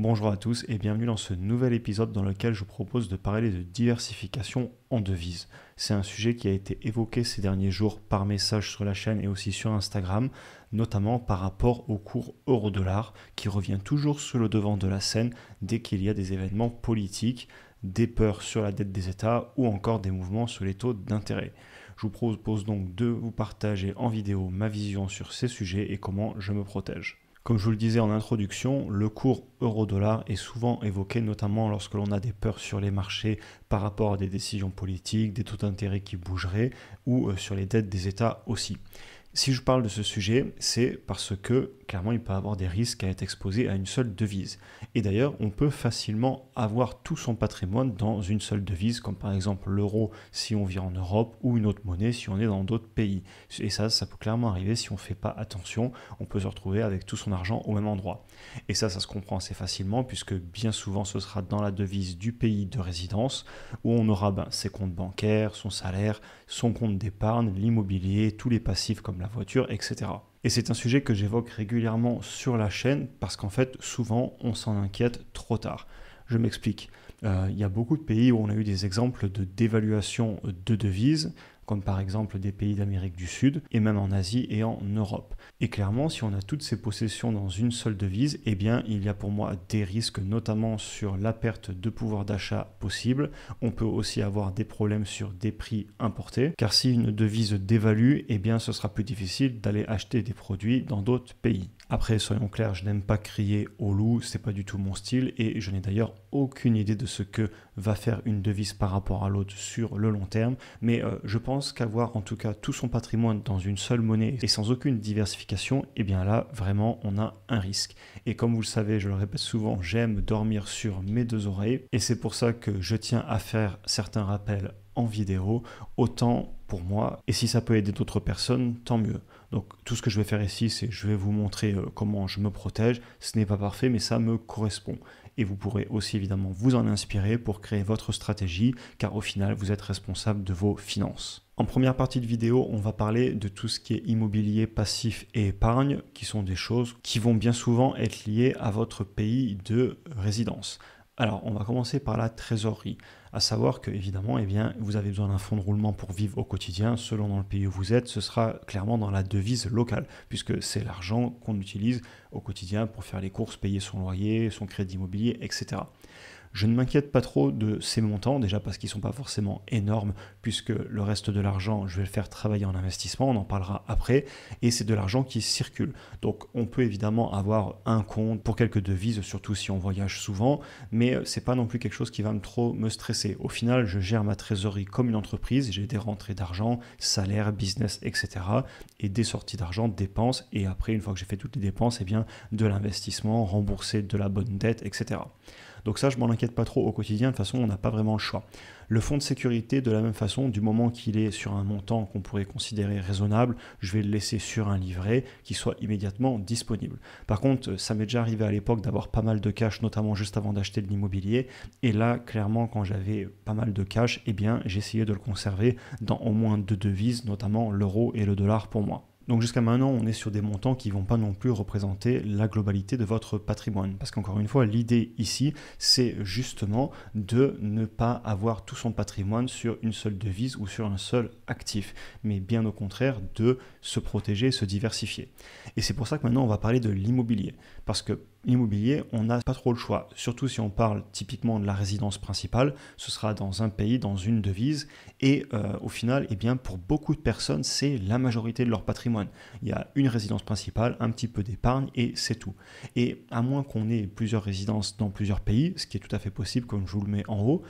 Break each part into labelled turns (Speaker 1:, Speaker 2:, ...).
Speaker 1: Bonjour à tous et bienvenue dans ce nouvel épisode dans lequel je propose de parler de diversification en devises. C'est un sujet qui a été évoqué ces derniers jours par message sur la chaîne et aussi sur Instagram, notamment par rapport au cours euro-dollar qui revient toujours sur le devant de la scène dès qu'il y a des événements politiques, des peurs sur la dette des États ou encore des mouvements sur les taux d'intérêt. Je vous propose donc de vous partager en vidéo ma vision sur ces sujets et comment je me protège. Comme je vous le disais en introduction, le cours euro-dollar est souvent évoqué, notamment lorsque l'on a des peurs sur les marchés par rapport à des décisions politiques, des taux d'intérêt qui bougeraient ou sur les dettes des États aussi. Si je parle de ce sujet, c'est parce que clairement il peut y avoir des risques à être exposé à une seule devise. Et d'ailleurs, on peut facilement avoir tout son patrimoine dans une seule devise, comme par exemple l'euro si on vit en Europe ou une autre monnaie si on est dans d'autres pays. Et ça peut clairement arriver si on ne fait pas attention, on peut se retrouver avec tout son argent au même endroit. Et ça se comprend assez facilement puisque bien souvent ce sera dans la devise du pays de résidence où on aura ses comptes bancaires, son salaire, son compte d'épargne, l'immobilier, tous les passifs comme la voiture, etc. Et c'est un sujet que j'évoque régulièrement sur la chaîne parce qu'en fait, souvent, on s'en inquiète trop tard. Je m'explique. Il y a beaucoup de pays où on a eu des exemples de dévaluation de devises, comme par exemple des pays d'Amérique du Sud, et même en Asie et en Europe. Et clairement, si on a toutes ces possessions dans une seule devise, eh bien, il y a pour moi des risques, notamment sur la perte de pouvoir d'achat possible. On peut aussi avoir des problèmes sur des prix importés, car si une devise dévalue, eh bien, ce sera plus difficile d'aller acheter des produits dans d'autres pays. Après, soyons clairs, je n'aime pas crier au loup, c'est pas du tout mon style, et je n'ai d'ailleurs aucune idée de ce que va faire une devise par rapport à l'autre sur le long terme, mais je pense qu'avoir en tout cas tout son patrimoine dans une seule monnaie et sans aucune diversification, eh bien là, vraiment, on a un risque. Et comme vous le savez, je le répète souvent, j'aime dormir sur mes deux oreilles, et c'est pour ça que je tiens à faire certains rappels en vidéo, autant pour moi, et si ça peut aider d'autres personnes, tant mieux. Donc tout ce que je vais faire ici, c'est je vais vous montrer comment je me protège. Ce n'est pas parfait, mais ça me correspond. Et vous pourrez aussi évidemment vous en inspirer pour créer votre stratégie, car au final, vous êtes responsable de vos finances. En première partie de vidéo, on va parler de tout ce qui est immobilier, passif et épargne, qui sont des choses qui vont bien souvent être liées à votre pays de résidence. Alors, on va commencer par la trésorerie, à savoir que évidemment, vous avez besoin d'un fonds de roulement pour vivre au quotidien. Selon dans le pays où vous êtes, ce sera clairement dans la devise locale, puisque c'est l'argent qu'on utilise au quotidien pour faire les courses, payer son loyer, son crédit immobilier, etc. Je ne m'inquiète pas trop de ces montants, déjà parce qu'ils ne sont pas forcément énormes, puisque le reste de l'argent, je vais le faire travailler en investissement, on en parlera après, et c'est de l'argent qui circule. Donc on peut évidemment avoir un compte pour quelques devises, surtout si on voyage souvent, mais ce n'est pas non plus quelque chose qui va trop me stresser. Au final, je gère ma trésorerie comme une entreprise, j'ai des rentrées d'argent, salaire, business, etc. et des sorties d'argent, dépenses, et après, une fois que j'ai fait toutes les dépenses, de l'investissement, rembourser de la bonne dette, etc. Donc ça, je m'en inquiète pas trop au quotidien, de toute façon, on n'a pas vraiment le choix. Le fonds de sécurité, de la même façon, du moment qu'il est sur un montant qu'on pourrait considérer raisonnable, je vais le laisser sur un livret qui soit immédiatement disponible. Par contre, ça m'est déjà arrivé à l'époque d'avoir pas mal de cash, notamment juste avant d'acheter de l'immobilier. Et là, clairement, quand j'avais pas mal de cash, j'essayais de le conserver dans au moins deux devises, notamment l'euro et le dollar pour moi. Donc jusqu'à maintenant, on est sur des montants qui ne vont pas non plus représenter la globalité de votre patrimoine. Parce qu'encore une fois, l'idée ici, c'est justement de ne pas avoir tout son patrimoine sur une seule devise ou sur un seul actif, mais bien au contraire de se protéger, se diversifier. Et c'est pour ça que maintenant, on va parler de l'immobilier. Parce que l'immobilier, on n'a pas trop le choix, surtout si on parle typiquement de la résidence principale, ce sera dans un pays, dans une devise, et au final, pour beaucoup de personnes, c'est la majorité de leur patrimoine. Il y a une résidence principale, un petit peu d'épargne, et c'est tout. Et à moins qu'on ait plusieurs résidences dans plusieurs pays, ce qui est tout à fait possible, comme je vous le mets en haut,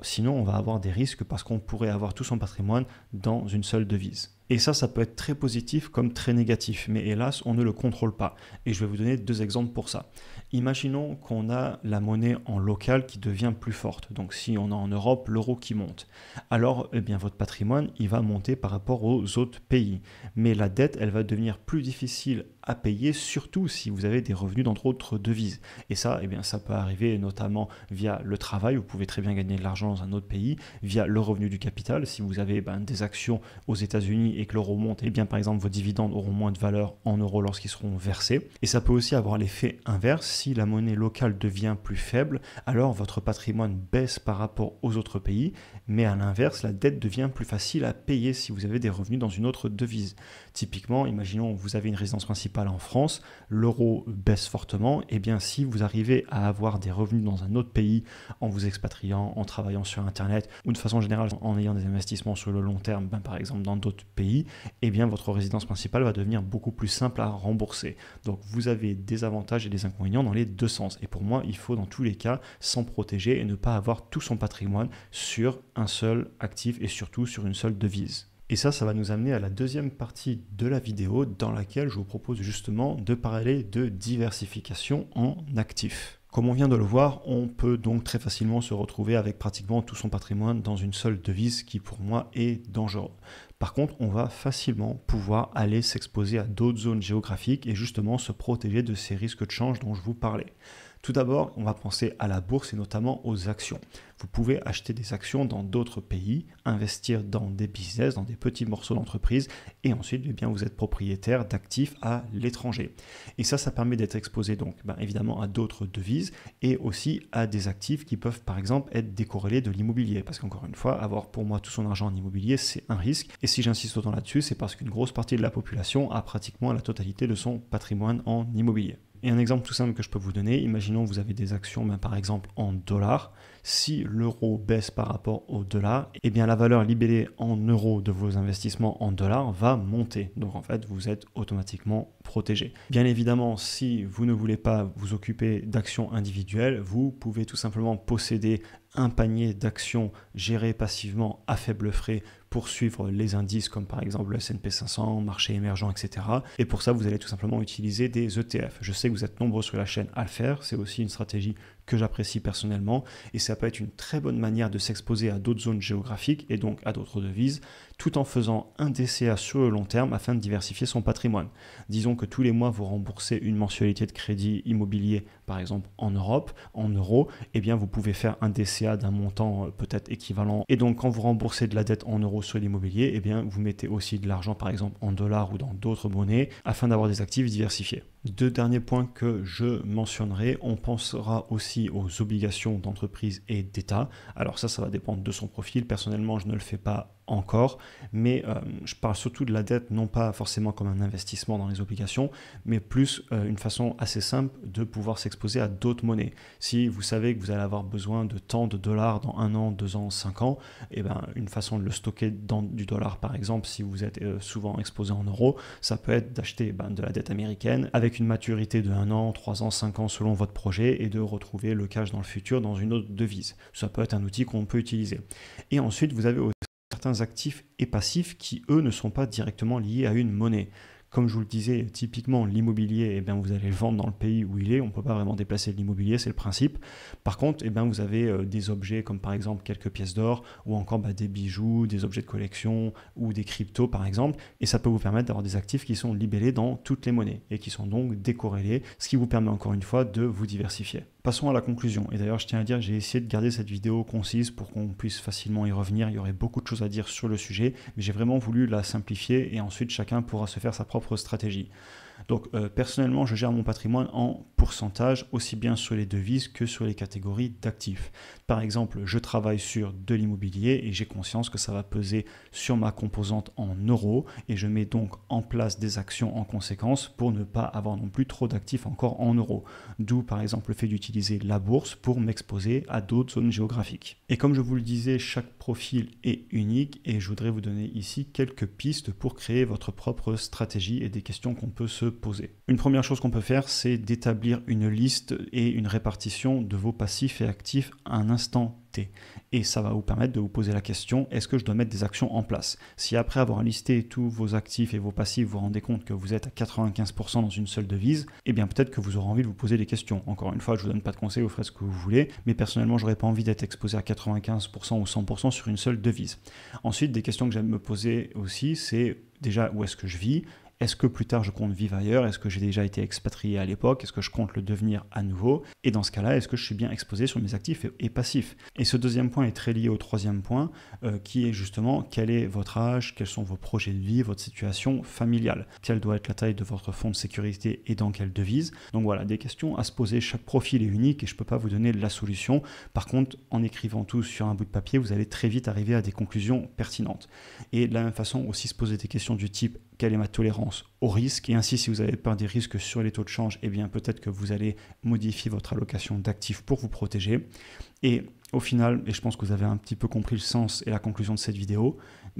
Speaker 1: sinon on va avoir des risques parce qu'on pourrait avoir tout son patrimoine dans une seule devise. Et ça peut être très positif comme très négatif, mais hélas, on ne le contrôle pas. Et je vais vous donner deux exemples pour ça. Imaginons qu'on a la monnaie en local qui devient plus forte. Donc si on a en Europe l'euro qui monte, alors votre patrimoine, il va monter par rapport aux autres pays. Mais la dette, elle va devenir plus difficile à payer, surtout si vous avez des revenus dans d'autres devises. Et ça, ça peut arriver notamment via le travail. Vous pouvez très bien gagner de l'argent dans un autre pays, via le revenu du capital. Si vous avez des actions aux États-Unis et que l'euro monte, par exemple, vos dividendes auront moins de valeur en euros lorsqu'ils seront versés. Et ça peut aussi avoir l'effet inverse. Si la monnaie locale devient plus faible, alors votre patrimoine baisse par rapport aux autres pays, mais à l'inverse, la dette devient plus facile à payer si vous avez des revenus dans une autre devise. Typiquement, imaginons que vous avez une résidence principale en France, l'euro baisse fortement, si vous arrivez à avoir des revenus dans un autre pays en vous expatriant, en travaillant sur Internet ou de façon générale en ayant des investissements sur le long terme, par exemple dans d'autres pays, votre résidence principale va devenir beaucoup plus simple à rembourser. Donc vous avez des avantages et des inconvénients dans les deux sens. Et pour moi, il faut dans tous les cas s'en protéger et ne pas avoir tout son patrimoine sur un seul actif et surtout sur une seule devise. Et ça va nous amener à la deuxième partie de la vidéo dans laquelle je vous propose justement de parler de diversification en actifs. Comme on vient de le voir, on peut donc très facilement se retrouver avec pratiquement tout son patrimoine dans une seule devise qui pour moi est dangereux. Par contre, on va facilement pouvoir aller s'exposer à d'autres zones géographiques et justement se protéger de ces risques de change dont je vous parlais. Tout d'abord, on va penser à la bourse et notamment aux actions. Vous pouvez acheter des actions dans d'autres pays, investir dans des business, dans des petits morceaux d'entreprise et ensuite vous êtes propriétaire d'actifs à l'étranger. Et ça permet d'être exposé donc évidemment à d'autres devises et aussi à des actifs qui peuvent par exemple être décorrélés de l'immobilier. Parce qu'encore une fois, avoir pour moi tout son argent en immobilier, c'est un risque. Et si j'insiste autant là-dessus, c'est parce qu'une grosse partie de la population a pratiquement la totalité de son patrimoine en immobilier. Et un exemple tout simple que je peux vous donner, imaginons que vous avez des actions par exemple en dollars. Si l'euro baisse par rapport au dollar, la valeur libellée en euros de vos investissements en dollars va monter. Donc en fait, vous êtes automatiquement protégé. Bien évidemment, si vous ne voulez pas vous occuper d'actions individuelles, vous pouvez tout simplement posséder un panier d'actions gérées passivement à faible frais pour suivre les indices comme par exemple le S&P 500, marché émergent, etc. Et pour ça, vous allez tout simplement utiliser des ETF. Je sais que vous êtes nombreux sur la chaîne à le faire. C'est aussi une stratégie que j'apprécie personnellement et ça peut être une très bonne manière de s'exposer à d'autres zones géographiques et donc à d'autres devises tout en faisant un DCA sur le long terme afin de diversifier son patrimoine. Disons que tous les mois vous remboursez une mensualité de crédit immobilier par exemple en Europe, en euros, vous pouvez faire un DCA d'un montant peut-être équivalent et donc quand vous remboursez de la dette en euros sur l'immobilier, vous mettez aussi de l'argent par exemple en dollars ou dans d'autres monnaies afin d'avoir des actifs diversifiés. Deux derniers points que je mentionnerai, on pensera aussi aux obligations d'entreprise et d'État. Alors ça va dépendre de son profil. Personnellement, je ne le fais pas encore, mais je parle surtout de la dette, non pas forcément comme un investissement dans les obligations, mais plus une façon assez simple de pouvoir s'exposer à d'autres monnaies. Si vous savez que vous allez avoir besoin de tant de dollars dans 1 an, 2 ans, 5 ans, une façon de le stocker dans du dollar par exemple, si vous êtes souvent exposé en euros, ça peut être d'acheter de la dette américaine avec une maturité de 1 an, 3 ans, 5 ans selon votre projet et de retrouver le cash dans le futur dans une autre devise. Ça peut être un outil qu'on peut utiliser. Et ensuite, vous avez aussi certains actifs et passifs qui, eux, ne sont pas directement liés à une monnaie. Comme je vous le disais, typiquement l'immobilier, vous allez le vendre dans le pays où il est. On ne peut pas vraiment déplacer de l'immobilier, c'est le principe. Par contre, vous avez des objets comme par exemple quelques pièces d'or ou encore des bijoux, des objets de collection ou des cryptos par exemple. Et ça peut vous permettre d'avoir des actifs qui sont libellés dans toutes les monnaies et qui sont donc décorrélés, ce qui vous permet encore une fois de vous diversifier. Passons à la conclusion. Et d'ailleurs, je tiens à dire, j'ai essayé de garder cette vidéo concise pour qu'on puisse facilement y revenir. Il y aurait beaucoup de choses à dire sur le sujet, mais j'ai vraiment voulu la simplifier et ensuite chacun pourra se faire sa propre stratégie. Donc personnellement, je gère mon patrimoine en pourcentage, aussi bien sur les devises que sur les catégories d'actifs. Par exemple, je travaille sur de l'immobilier et j'ai conscience que ça va peser sur ma composante en euros et je mets donc en place des actions en conséquence pour ne pas avoir non plus trop d'actifs encore en euros. D'où par exemple le fait d'utiliser la bourse pour m'exposer à d'autres zones géographiques. Et comme je vous le disais, chaque profil est unique et je voudrais vous donner ici quelques pistes pour créer votre propre stratégie et des questions qu'on peut se poser. Une première chose qu'on peut faire, c'est d'établir une liste et une répartition de vos passifs et actifs à un instant T. Et ça va vous permettre de vous poser la question, est-ce que je dois mettre des actions en place? Si après avoir listé tous vos actifs et vos passifs, vous vous rendez compte que vous êtes à 95% dans une seule devise, peut-être que vous aurez envie de vous poser des questions. Encore une fois, je ne vous donne pas de conseils, vous ferez ce que vous voulez, mais personnellement, je n'aurais pas envie d'être exposé à 95% ou 100% sur une seule devise. Ensuite, des questions que j'aime me poser aussi, c'est déjà où est-ce que je vis? Est-ce que plus tard je compte vivre ailleurs? Est-ce que j'ai déjà été expatrié à l'époque? Est-ce que je compte le devenir à nouveau? Et dans ce cas-là, est-ce que je suis bien exposé sur mes actifs et passifs? Et ce deuxième point est très lié au troisième point, qui est justement quel est votre âge, quels sont vos projets de vie, votre situation familiale, quelle doit être la taille de votre fonds de sécurité et dans quelle devise. Donc voilà, des questions à se poser. Chaque profil est unique et je ne peux pas vous donner la solution. Par contre, en écrivant tout sur un bout de papier, vous allez très vite arriver à des conclusions pertinentes. Et de la même façon, aussi se poser des questions du type quelle est ma tolérance au risque, et ainsi si vous avez peur des risques sur les taux de change, eh bien peut-être que vous allez modifier votre allocation d'actifs pour vous protéger. Et au final, et je pense que vous avez un petit peu compris le sens et la conclusion de cette vidéo,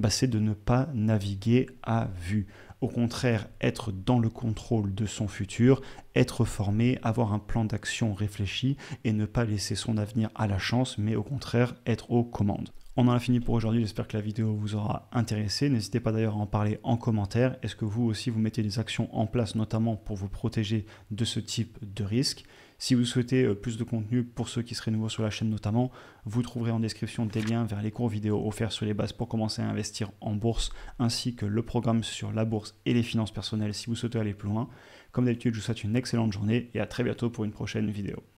Speaker 1: c'est de ne pas naviguer à vue. Au contraire, être dans le contrôle de son futur, être formé, avoir un plan d'action réfléchi et ne pas laisser son avenir à la chance, mais au contraire être aux commandes. On en a fini pour aujourd'hui, j'espère que la vidéo vous aura intéressé. N'hésitez pas d'ailleurs à en parler en commentaire. Est-ce que vous aussi vous mettez des actions en place, notamment pour vous protéger de ce type de risque? Si vous souhaitez plus de contenu pour ceux qui seraient nouveaux sur la chaîne notamment, vous trouverez en description des liens vers les cours vidéo offerts sur les bases pour commencer à investir en bourse, ainsi que le programme sur la bourse et les finances personnelles si vous souhaitez aller plus loin. Comme d'habitude, je vous souhaite une excellente journée et à très bientôt pour une prochaine vidéo.